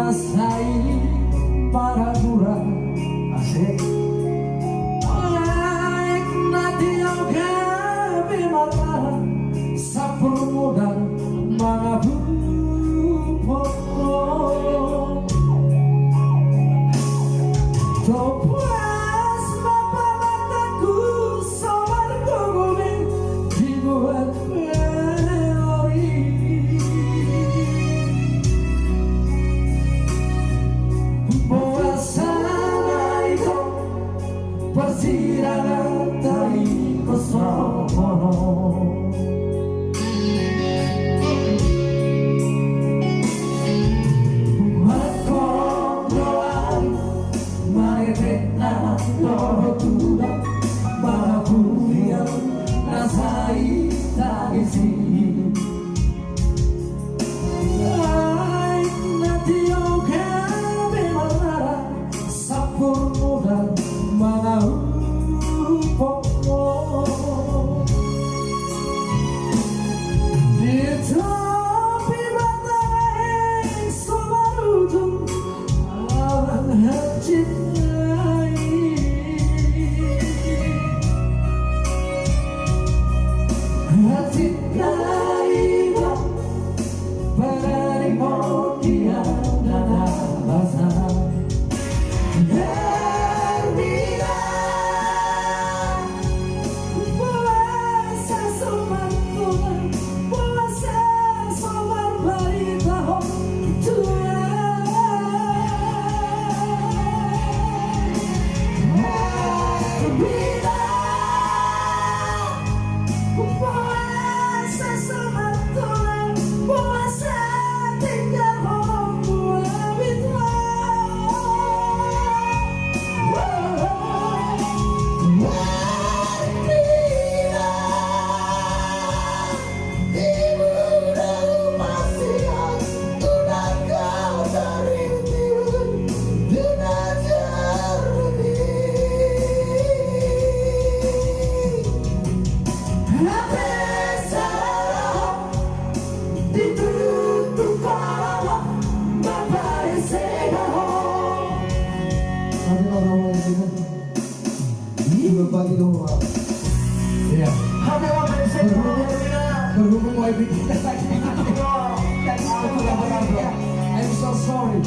menguasai para kurang asik. Naik nanti yoga bimara sapur modal mangabu pokok topuas mapa mataku sawar gogone dibuat melori. Puasana itu persidangan dari pesono. Berbagi doa. Ya. Berhubung mau bikin I'm so sorry.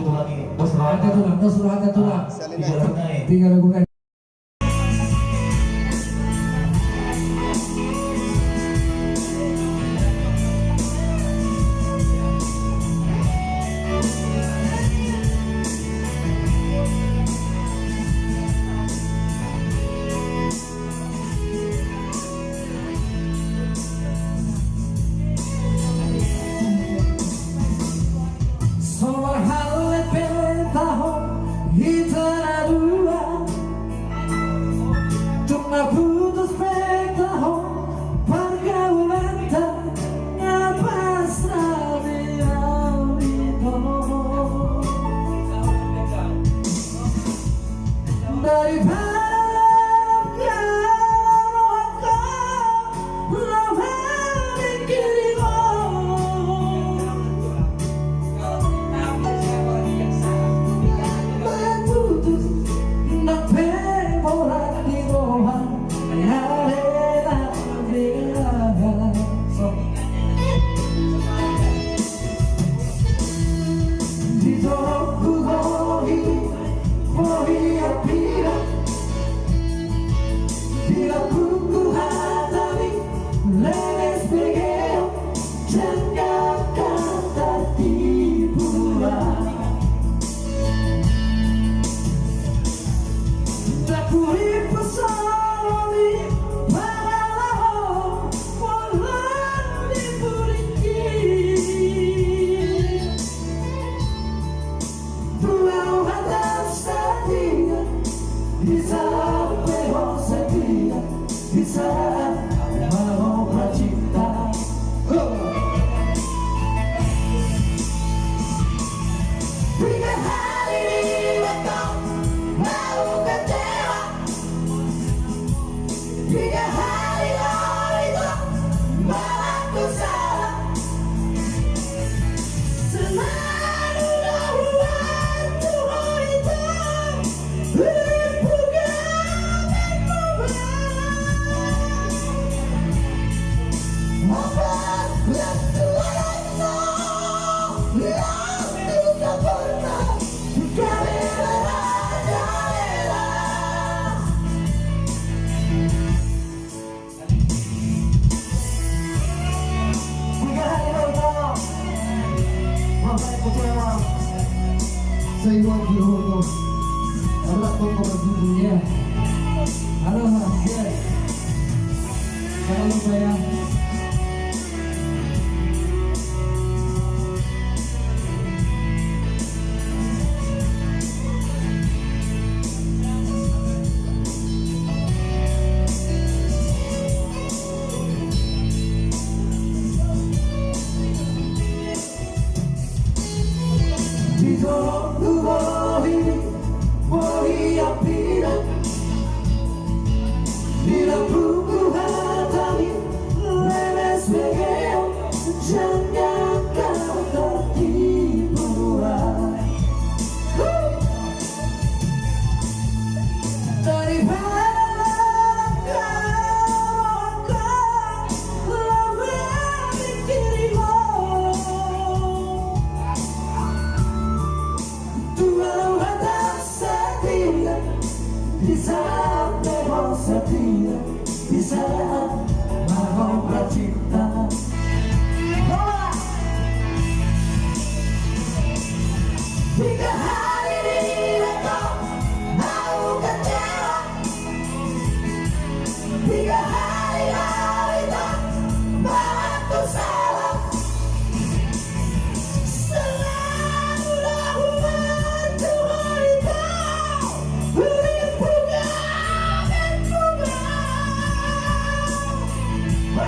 satu lagi. Bos Ada tulang, ada tulang. Tiga lagu naik. Tiga lagu naik. Sono halle pentaho hitana dua cuma putus pentaho pergaulan tak ngapas radio itu daripada kau lama mikirku bisa mau bercinta. Tiga hari kau mau kecewa, tiga hari itu malah ku salah. Selalu lawan Tuhan itu Say what you hold on. Anak kau berjudulnya. Halo Mas, jangan lupa ya. Bisa mau bercinta. Tiga hari kau mau kecewa, tiga hari itu malah ku salah. Selalu lawan Tuhan itu bunga dan bunga.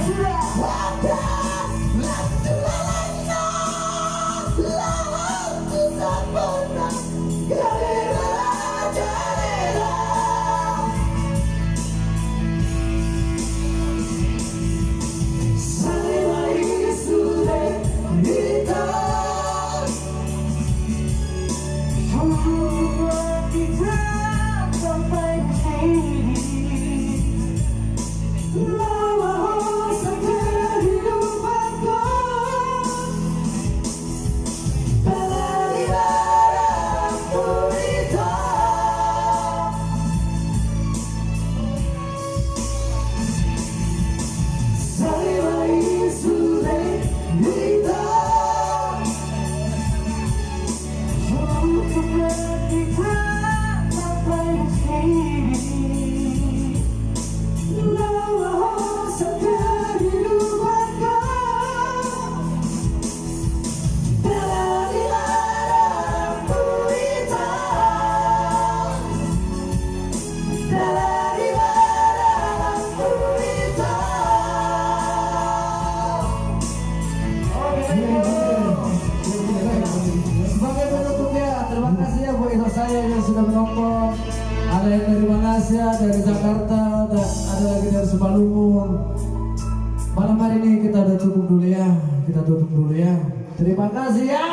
Sudah ada waktu lawan, lawan ku sempurna. bagi saya yang sudah menonton. Ada yang dari Malaysia, dari Jakarta, dan ada lagi dari Subalumur. Malam hari ini kita udah cukup dulu ya. Kita tutup dulu ya. Terima kasih ya.